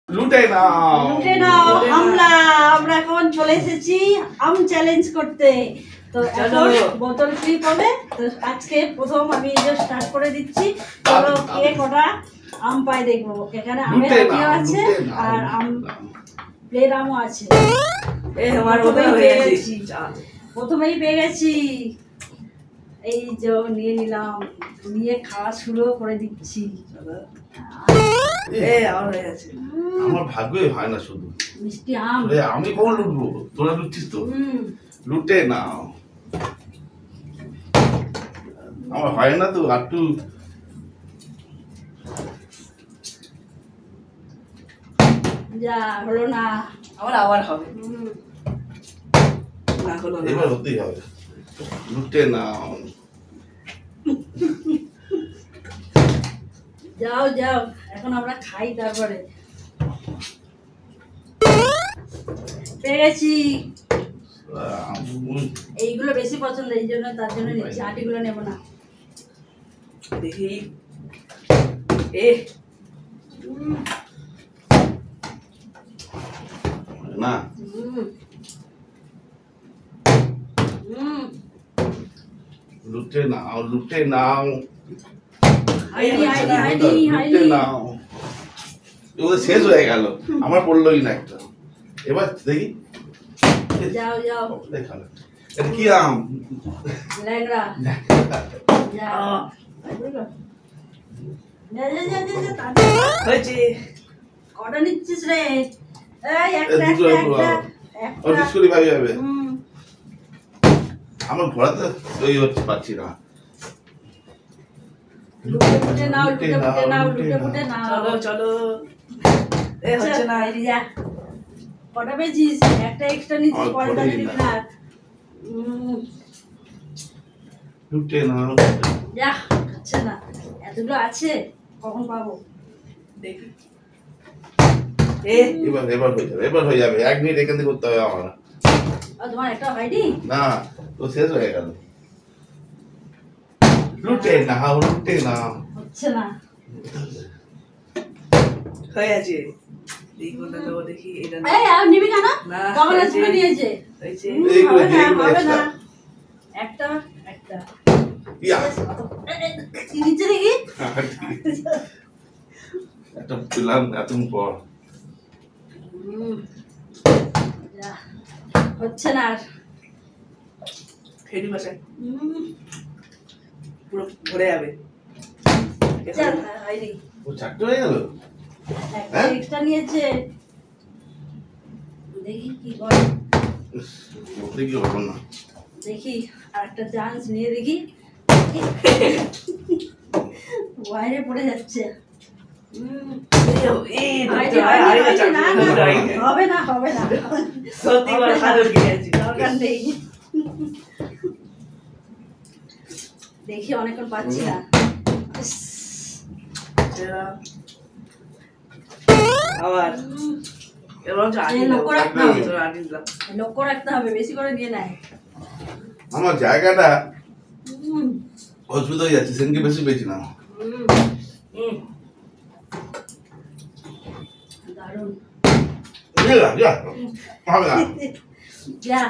লুটে নাও লুটে নাও আমরা আমরা এখন চলে এসেছি আম চ্যালেঞ্জ করতে। তো এখন বোতল ফ্লিপ হবে। তো আজকে প্রথম আমি এই যে স্টার্ট করে দিচ্ছি। চলো কে কটা আম পাই দেখবো। এখানে আমের আটিও আছে আর আম প্লেট আমও আছে। প্রথমেই পেয়ে গেছি। এই যে নিয়ে নিলাম, নিয়ে খাওয়া শুরু করে দিচ্ছি। আমার ভাগ্যই হয় না শুধু মিষ্টি আম। আমি কখন লুটবো? তোরা লুটছিস তো। লুটে নাও। আমার হয় না তো একটু। যা হলো না, আমার আবার হবে। না হলো না, এবার হতেই হবে। লুটে নাও। যাও যাও, এখন আমরা খাই তারপরে। পেয়ে গেছি। এইগুলো বেশি পছন্দ, এই জন্য তার জন্য নিচ্ছি। আটিগুলো নেবো না। দেখি না লুটে নাও, লুটে নাও, লুটে নাও। ওদের শেষ হয়ে গেল, আমার পড়লোই না একটা। এবার দেখি। যাও যাও। দেখালো এটা কি আম? ল্যাংড়া। যাও। কটা নিচ্ছিস রে? এই একটা একটা একটা বিস্কুটি ভাবি যাবে। আমার ঘোড়াতে ওই হচ্ছে পাচ্ছি না। লুটে ফুটে নাও, লুটে ফুটে নাও, লুটে ফুটে নাও। চলো চলো। হচ্ছে না। যা। কটা পেয়েছিস? একটা এক্সট্রা নিচ্ছিস, পরেরটা নিবি না। লুটে নাও। যা, হচ্ছে না। এতগুলো আছে, কখন পাবো? দেখি। এবার এবার হয়ে যাবে, এবার হয়ে যাবে। 1 মিনিট এখান থেকে করতে হবে আমার। তোমার একটা হয়নি? না, তো শেষ হয়ে গেল। লুটে নাও, লুটে নাও। হচ্ছে না। হয়ে আছে। দেখি কোনটা দেবো, দেখি এটা এই আর নিবি কেন? না, কমলা চুপে নিয়েছে। হয়েছে। এইগুলো হবে না, এইগুলো হবে না। extra। একটা একটা ইয়া কি নিচ্ছে দেখি? একটা পেলাম এতদিন পর। যা, হচ্ছে না আর। খেয়ে বসে পুরো ভরে যাবে। চল, হয়নি। ও চারটে হয়ে গেল। একটা এক্সট্রা নিয়েছে। দেখি কি করে। দেখি হলো না। দেখি আর একটা চান্স নিয়ে দেখি। বাইরে পড়ে যাচ্ছে। হবে না, হবে না। দরকার নেই। দেখি অনেকক্ষণ পাচ্ছি না। আবার লক্ষ্য রাখতে হবে, বেশি করে নিয়ে নেয়। আমার জায়গাটা অসুবিধা হয়ে যাচ্ছে, সেদিনকে বেশি পেয়েছি না। দারুণ। হবে না। যা।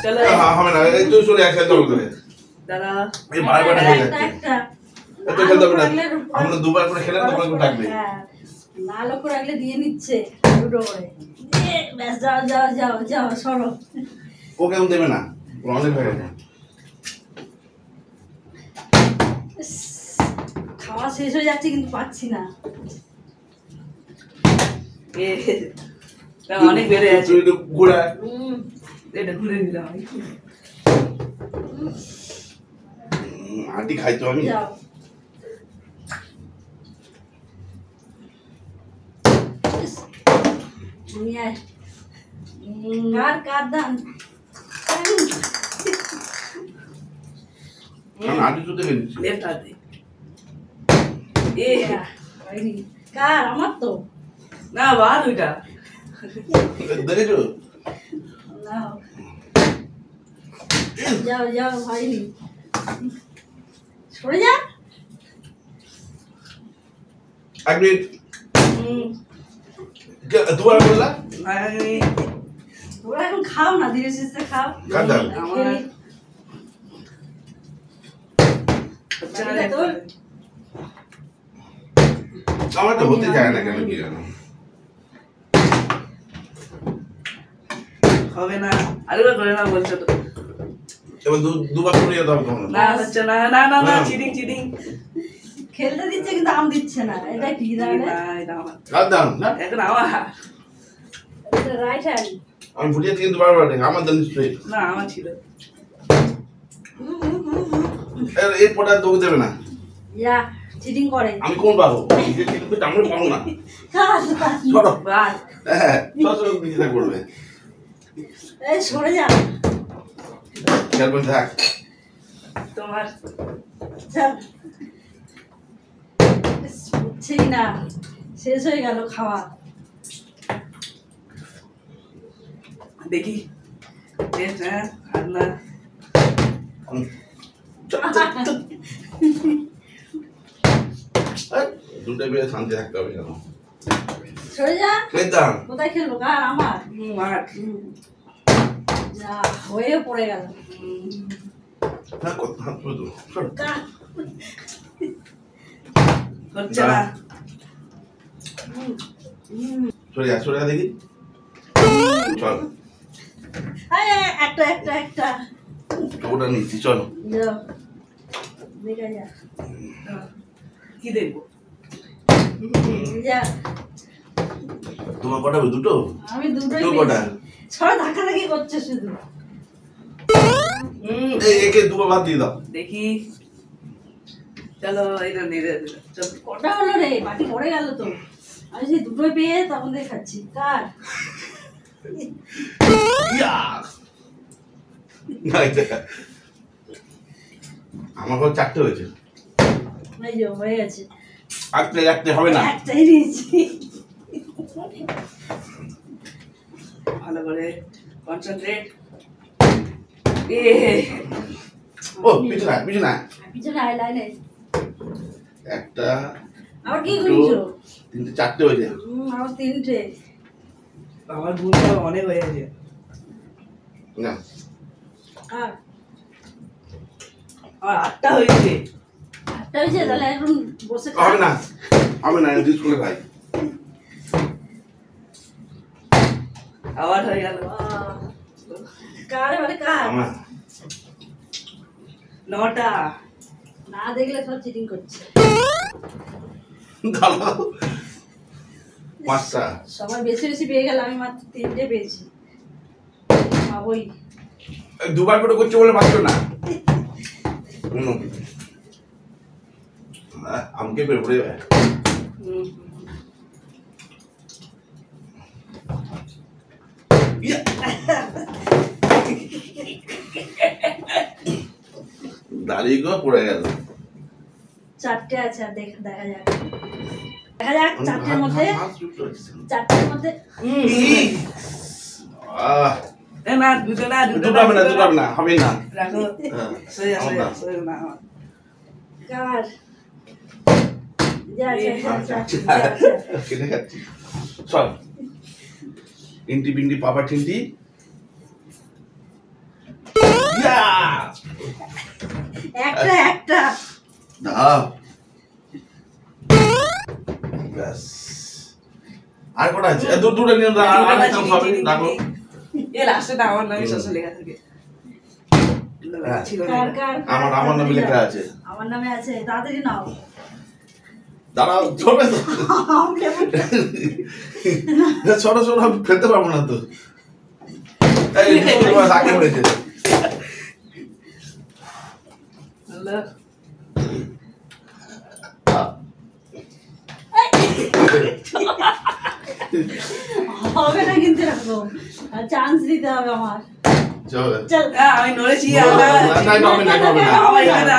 চলো হবে না, এই তো সরে একসাথে করে দাদা। এই বারবার হয়ে যাচ্ছে। একটা এত খেলতে হবে না। আমরা দুবার করে খেলে তখন একটু ডাকবে। না লক্ষ্য রাখলে দিয়ে নিচ্ছে দুটো করে। ব্যাস, যাও যাও যাও যাও, সরো। ও কেমন দেবে না, ও অনেক হয়ে গেছে। খাওয়া শেষ হয়ে যাচ্ছে কিন্তু পাচ্ছি না। অনেক বেড়ে যাচ্ছে। ঘুরা এটা ঘুরে নিলাম আমি। আটি খাইতো আমি। যাও। নিয়ে আয়। কার কার দান? আটি চুতে গেছি। লেফট হাতে। কার? আমার তো না, বাদ ওইটা। দেখেছো? যাও যাও, হয়নি। সরে যা। এক মিনিট হুম, দুবার বললা আমি তোমরা এখন খাও না, ধীরে সুস্থে খাও। খাও, খাও। আমার হচ্ছে না রে। তোর? আমার তো হতে চায় না কেন কি জানো হবে না, আরেকবার করে না বলছো তো। এবার দুবার করে যেতে হবে তোমার না হচ্ছে না, না না না, না। Cheating cheating. খেলতে দিচ্ছে কিন্তু আম দিচ্ছে না, এটা কি তাহলে? না, এটা আমার। আর দাম না এখন আমার। এটা রাইট হ্যান্ড। আমি ফুটিয়েছি কিন্তু বারবার আমার দাম নিশ্চয়ই না, আমার ছিল। এই পটা তোকে দেবে না ইয়া চিটিং করে। আমি কোন পাবো নিজে কিন্তু আমরা পাবো না কাজ সরো বাস। হ্যাঁ সরো নিজে করবে এই সরে যা। খেলবেন থাক তোমার চল। বুঝছেই না, শেষ হয়ে গেল খাওয়া। দেখি টেস্ট, হ্যাঁ আর না। দুটো বেড়ে শান্তি থাকতে হবে কেন সরে যা। খেলতাম কোথায় খেলবো? কার? আমার? মাঠ। যা হয়ে পড়ে গেল। না কত হাত পুরো দূর সরো কার? হচ্ছে না। সরে যা দেখি চল একটা একটা একটা ওটা নিচ্ছি চলো যাও। দেখা যা। কি দেখবো? যা। তোমার কটা হবে? দুটো আমি দুটোই দুটো কটা? পেয়েছি। ছড়া ধাক্কাধাক্কি করছে শুধু। এই একে দুবার বাদ দিয়ে দাও দেখি। চলো এটা নিয়ে চল। কটা হলো রে? বাকি পড়ে গেল তো। আমি সেই দুটোই পেয়ে তখন দিয়ে খাচ্ছি। কার? ইয়া! না, এটা- আমার ঘর চারটে হয়েছে এই যে হয়ে গেছে। একটা হবে না একটাই নিয়েছি। ভালো করে কনসেন্ট্রেট। ও পিছনে পিছনে পিছনে আয় লাইনে। একটা আবার কি দুটো, গুনছো? তিনটে চারটে হয়েছে আমার তিনটে। আমার গুণটা অনেক হয়ে গেছে। না আর আমার 8টা হয়েছে। একটা হয়েছে, তাহলে এখন বসে খা। হবে না হবে না ডিস করে খাই আবার হয়ে গেল। কার মানে কার? আমার 9টা। না দেখলে সব চিটিং করছে। দাঁড়াও পাঁচটা সবাই বেশি বেশি পেয়ে গেল, আমি মাত্র তিনটে পেয়েছি। পাবোই। এই দুবার করে করছে বলে পারছো না আমাকে বের করে হুম। ইয়া! দাঁড়িয়ে গো পড়ে গেল চারটে আছে, আর দেখা দেখা যাক। দেখা যাক চারটের মধ্যে। চারটের মধ্যে এ না, দুটো না, দুটো হবে না দুটো হবে না হবে না রাখো। হ্যাঁ, সরে হবে না। সরে না। কার? যা যা যা যা, আচ্ছা, যা, যা। কেটে খাচ্ছি চল ইন্টি পিন্টি পাপা টিন্টি ইয়া! একটা একটা। দাও ব্যাস আর কটা আছে দুটো নিয়ে রাখো এ লাস্টে না আমার নামে শস্য লেখা থাকে। হ্যাঁ। ছিল না। কার কার? আমার নামে লেখা আছে আমার নামে আছে, তাড়াতাড়ি নাও। দাঁড়াও চলবে তো আম লেবু। ছোট ছোট আমি ফেলতে পারবো না তো এই দুটো মাস আগে পড়েছে হলো। হবে না কিন্তু এরকম, চান্স দিতে হবে আমার। চল চল। আমি নড়েছি। না, না, না, হবে না, হবে না। আমার এখানে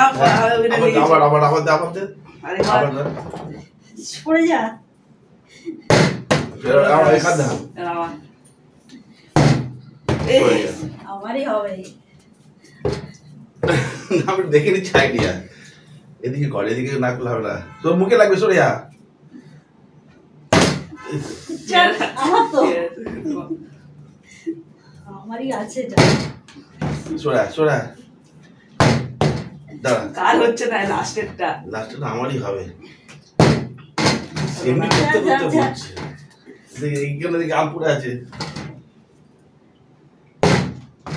আবার দে। আরে আবার দে। পড়ে যা। আবার এখান দে। আমার পড়ে গেছে। আমারই হবে। আমি দেখে নিচ্ছি আইডিয়া এদিকে ঘর এদিকে না করলে হবে না তোর মুখে লাগবে সরে যা চল, আমার তো আমারই আছে এটা। সোরা সোরা দাঁড়া, কার হচ্ছে না লাস্টেরটা? লাস্টটা আমারই হবে। এমনি করতে যা, করতে যা। হচ্ছে। এইখানে দেখি আম পড়ে আছে।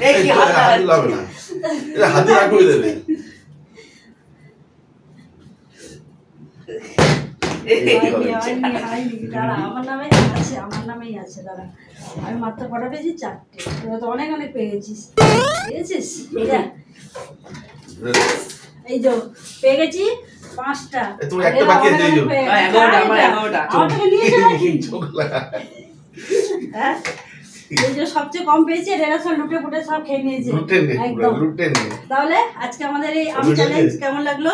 এই কি হাত হাত দিলে হবে না, এটা হাতে রাগ করে দেবে। হয়নি, দাঁড়া, আমার নামে আছে, আমার নামেই আছে, দাঁড়া। আমি মাত্র কটা পেয়েছি? 4টে। তোরা তো অনেক অনেক পেয়ে গেছিস, পেয়েছিস? এই যে পেয়ে গেছি 5টা। তোমার একটা বাকি আছে, এই যে। 11টা, আমার 11টা। আমার থেকে নিয়েছে নাকি? চোখ লাগা। হ্যাঁ? এই যে সবচেয়ে কম পেয়েছি, এরা সব লুটে পুটে সব খেয়ে নিয়েছে লুটে নে, একদম। লুটে নে। তাহলে আজকে আমাদের এই আম লুটে নে। চ্যালেঞ্জ কেমন লাগলো?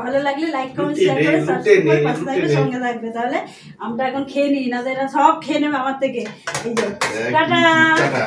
ভালো লাগলে লাইক কমেন্ট লুটে শেয়ার নে, করে লুটে সাবস্ক্রাইব করে নে, পাশে থাকবে, লুটে নে। সঙ্গে থাকবে। তাহলে আমটা এখন খেয়ে নিই, না তো এরা সব খেয়ে নেবে আমার থেকে। এই যে একদম। টাটা। টাটা।